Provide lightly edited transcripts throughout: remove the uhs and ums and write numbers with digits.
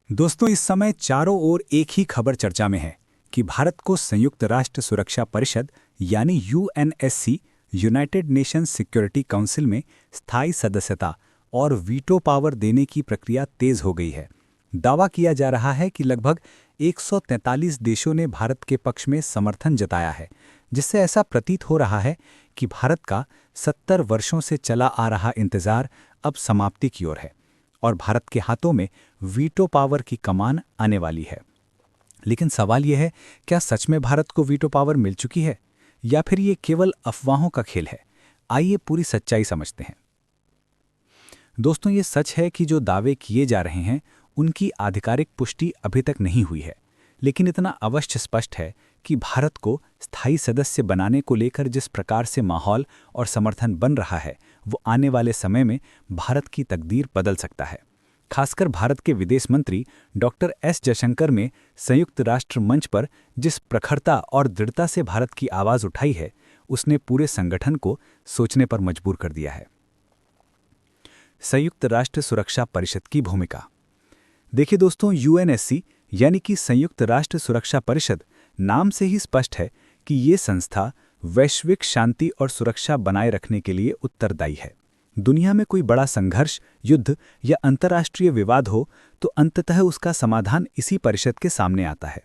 दोस्तों, इस समय चारों ओर एक ही खबर चर्चा में है कि भारत को संयुक्त राष्ट्र सुरक्षा परिषद यानी UNSC United Nations security council में स्थायी सदस्यता और वीटो पावर देने की प्रक्रिया तेज हो गई है। दावा किया जा रहा है कि लगभग 143 देशों ने भारत के पक्ष में समर्थन जताया है, जिससे ऐसा प्रतीत हो रहा है कि भारत का 70 वर्षों से चला आ रहा इंतजार अब समाप्ति की ओर है और भारत के हाथों में वीटो पावर की कमान आने वाली है। लेकिन सवाल यह है, क्या सच में भारत को वीटो पावर मिल चुकी है या फिर ये केवल अफवाहों का खेल है? आइए पूरी सच्चाई समझते हैं। दोस्तों, ये सच है कि जो दावे किए जा रहे हैं उनकी आधिकारिक पुष्टि अभी तक नहीं हुई है, लेकिन इतना अवश्य स्पष्ट है कि भारत को स्थायी सदस्य बनाने को लेकर जिस प्रकार से माहौल और समर्थन बन रहा है, वो आने वाले समय में भारत की तकदीर बदल सकता है। खासकर भारत के विदेश मंत्री डॉक्टर एस जयशंकर में संयुक्त राष्ट्र मंच पर जिस प्रखरता और दृढ़ता से भारत की आवाज़ उठाई है, उसने पूरे संगठन को सोचने पर मजबूर कर दिया है। संयुक्त राष्ट्र सुरक्षा परिषद की भूमिका। देखिए दोस्तों, यूएनएससी यानी कि संयुक्त राष्ट्र सुरक्षा परिषद नाम से ही स्पष्ट है कि ये संस्था वैश्विक शांति और सुरक्षा बनाए रखने के लिए उत्तरदायी है। दुनिया में कोई बड़ा संघर्ष, युद्ध या अंतर्राष्ट्रीय विवाद हो तो अंततः उसका समाधान इसी परिषद के सामने आता है।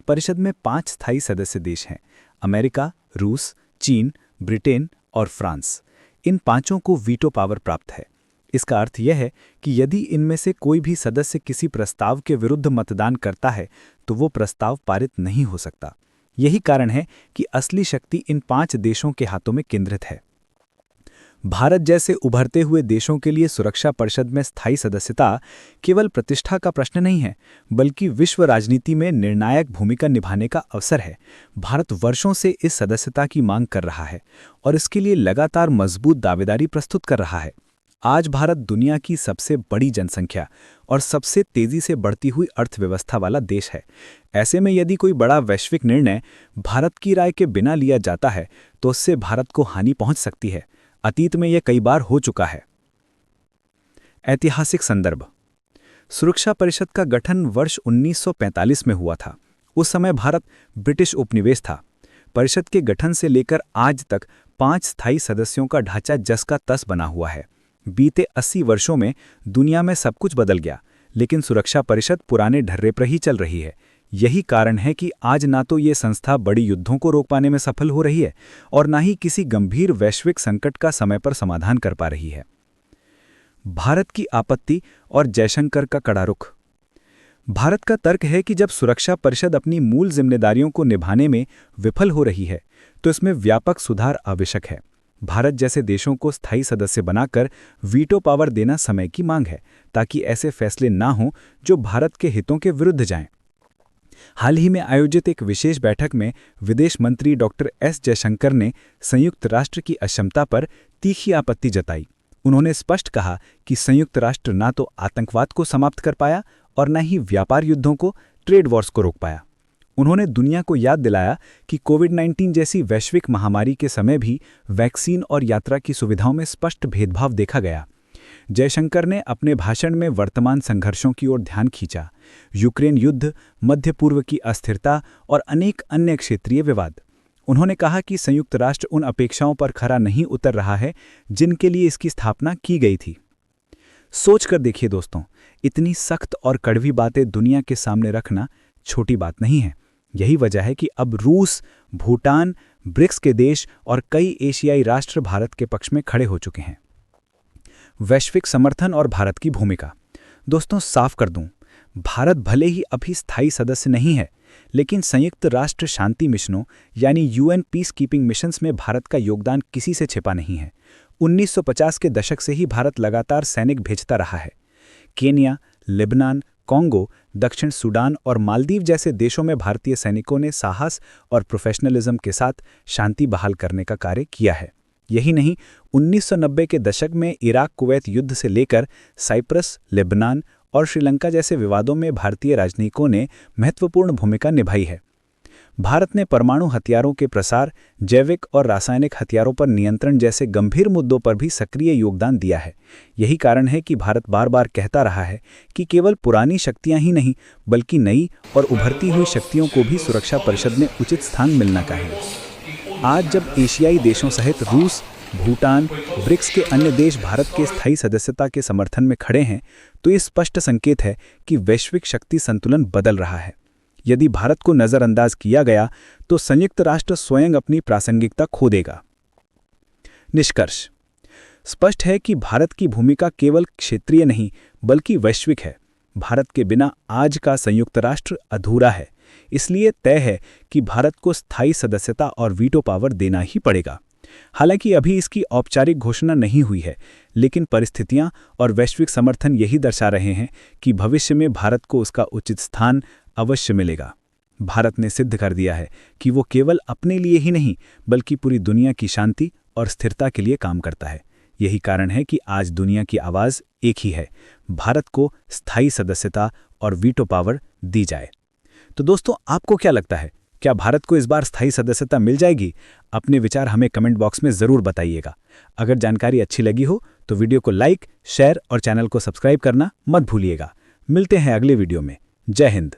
परिषद में 5 स्थायी सदस्य देश हैं: अमेरिका, रूस, चीन, ब्रिटेन और फ्रांस। इन पांचों को वीटो पावर प्राप्त है। इसका अर्थ यह है कि यदि इनमें से कोई भी सदस्य किसी प्रस्ताव के विरुद्ध मतदान करता है तो वो प्रस्ताव पारित नहीं हो सकता। यही कारण है कि असली शक्ति इन 5 देशों के हाथों में केंद्रित है। भारत जैसे उभरते हुए देशों के लिए सुरक्षा परिषद में स्थायी सदस्यता केवल प्रतिष्ठा का प्रश्न नहीं है, बल्कि विश्व राजनीति में निर्णायक भूमिका निभाने का अवसर है। भारत वर्षों से इस सदस्यता की मांग कर रहा है और इसके लिए लगातार मजबूत दावेदारी प्रस्तुत कर रहा है। आज भारत दुनिया की सबसे बड़ी जनसंख्या और सबसे तेजी से बढ़ती हुई अर्थव्यवस्था वाला देश है। ऐसे में यदि कोई बड़ा वैश्विक निर्णय भारत की राय के बिना लिया जाता है तो उससे भारत को हानि पहुंच सकती है। अतीत में यह कई बार हो चुका है। ऐतिहासिक संदर्भ। सुरक्षा परिषद का गठन वर्ष 1945 में हुआ था। उस समय भारत ब्रिटिश उपनिवेश था। परिषद के गठन से लेकर आज तक 5 स्थायी सदस्यों का ढांचा जस का तस बना हुआ है। बीते 80 वर्षों में दुनिया में सब कुछ बदल गया, लेकिन सुरक्षा परिषद पुराने ढर्रे पर ही चल रही है। यही कारण है कि आज ना तो ये संस्था बड़ी युद्धों को रोक पाने में सफल हो रही है और ना ही किसी गंभीर वैश्विक संकट का समय पर समाधान कर पा रही है। भारत की आपत्ति और जयशंकर का कड़ा रुख। भारत का तर्क है कि जब सुरक्षा परिषद अपनी मूल जिम्मेदारियों को निभाने में विफल हो रही है तो इसमें व्यापक सुधार आवश्यक है। भारत जैसे देशों को स्थायी सदस्य बनाकर वीटो पावर देना समय की मांग है, ताकि ऐसे फैसले ना हों जो भारत के हितों के विरुद्ध जाएं। हाल ही में आयोजित एक विशेष बैठक में विदेश मंत्री डॉक्टर एस जयशंकर ने संयुक्त राष्ट्र की अक्षमता पर तीखी आपत्ति जताई। उन्होंने स्पष्ट कहा कि संयुक्त राष्ट्र ना तो आतंकवाद को समाप्त कर पाया और न ही व्यापार युद्धों को, ट्रेड वॉर्स को रोक पाया। उन्होंने दुनिया को याद दिलाया कि कोविड-19 जैसी वैश्विक महामारी के समय भी वैक्सीन और यात्रा की सुविधाओं में स्पष्ट भेदभाव देखा गया। जयशंकर ने अपने भाषण में वर्तमान संघर्षों की ओर ध्यान खींचा: यूक्रेन युद्ध, मध्य पूर्व की अस्थिरता और अनेक अन्य क्षेत्रीय विवाद। उन्होंने कहा कि संयुक्त राष्ट्र उन अपेक्षाओं पर खरा नहीं उतर रहा है जिनके लिए इसकी स्थापना की गई थी। सोच कर देखिए दोस्तों, इतनी सख्त और कड़वी बातें दुनिया के सामने रखना छोटी बात नहीं है। यही वजह है कि अब रूस, भूटान, ब्रिक्स के देश और कई एशियाई राष्ट्र भारत के पक्ष में खड़े हो चुके हैं। वैश्विक समर्थन और भारत की भूमिका। दोस्तों, साफ कर दूं, भारत भले ही अभी स्थायी सदस्य नहीं है, लेकिन संयुक्त राष्ट्र शांति मिशनों यानी यूएन पीस कीपिंग मिशंस में भारत का योगदान किसी से छिपा नहीं है। 1950 के दशक से ही भारत लगातार सैनिक भेजता रहा है। केन्या, लेबनान, कॉन्गो, दक्षिण सूडान और मालदीव जैसे देशों में भारतीय सैनिकों ने साहस और प्रोफेशनलिज्म के साथ शांति बहाल करने का कार्य किया है। यही नहीं, 1990 के दशक में इराक कुवैत युद्ध से लेकर साइप्रस, लेबनान और श्रीलंका जैसे विवादों में भारतीय राजनयिकों ने महत्वपूर्ण भूमिका निभाई है। भारत ने परमाणु हथियारों के प्रसार, जैविक और रासायनिक हथियारों पर नियंत्रण जैसे गंभीर मुद्दों पर भी सक्रिय योगदान दिया है। यही कारण है कि भारत बार बार कहता रहा है कि केवल पुरानी शक्तियां ही नहीं, बल्कि नई और उभरती हुई शक्तियों को भी सुरक्षा परिषद में उचित स्थान मिलना चाहिए। आज जब एशियाई देशों सहित रूस, भूटान, ब्रिक्स के अन्य देश भारत के स्थायी सदस्यता के समर्थन में खड़े हैं, तो ये स्पष्ट संकेत है कि वैश्विक शक्ति संतुलन बदल रहा है। यदि भारत को नज़रअंदाज किया गया तो संयुक्त राष्ट्र स्वयं अपनी प्रासंगिकता खो देगा। निष्कर्ष स्पष्ट है कि भारत की भूमिका केवल क्षेत्रीय नहीं बल्कि वैश्विक है। भारत के बिना आज का संयुक्त राष्ट्र अधूरा है। इसलिए तय है कि भारत को स्थायी सदस्यता और वीटो पावर देना ही पड़ेगा। हालांकि अभी इसकी औपचारिक घोषणा नहीं हुई है, लेकिन परिस्थितियां और वैश्विक समर्थन यही दर्शा रहे हैं कि भविष्य में भारत को उसका उचित स्थान अवश्य मिलेगा। भारत ने सिद्ध कर दिया है कि वो केवल अपने लिए ही नहीं बल्कि पूरी दुनिया की शांति और स्थिरता के लिए काम करता है। यही कारण है कि आज दुनिया की आवाज़ एक ही है, भारत को स्थायी सदस्यता और वीटो पावर दी जाए। तो दोस्तों, आपको क्या लगता है, क्या भारत को इस बार स्थायी सदस्यता मिल जाएगी? अपने विचार हमें कमेंट बॉक्स में ज़रूर बताइएगा। अगर जानकारी अच्छी लगी हो तो वीडियो को लाइक, शेयर और चैनल को सब्सक्राइब करना मत भूलिएगा। मिलते हैं अगले वीडियो में। जय हिंद।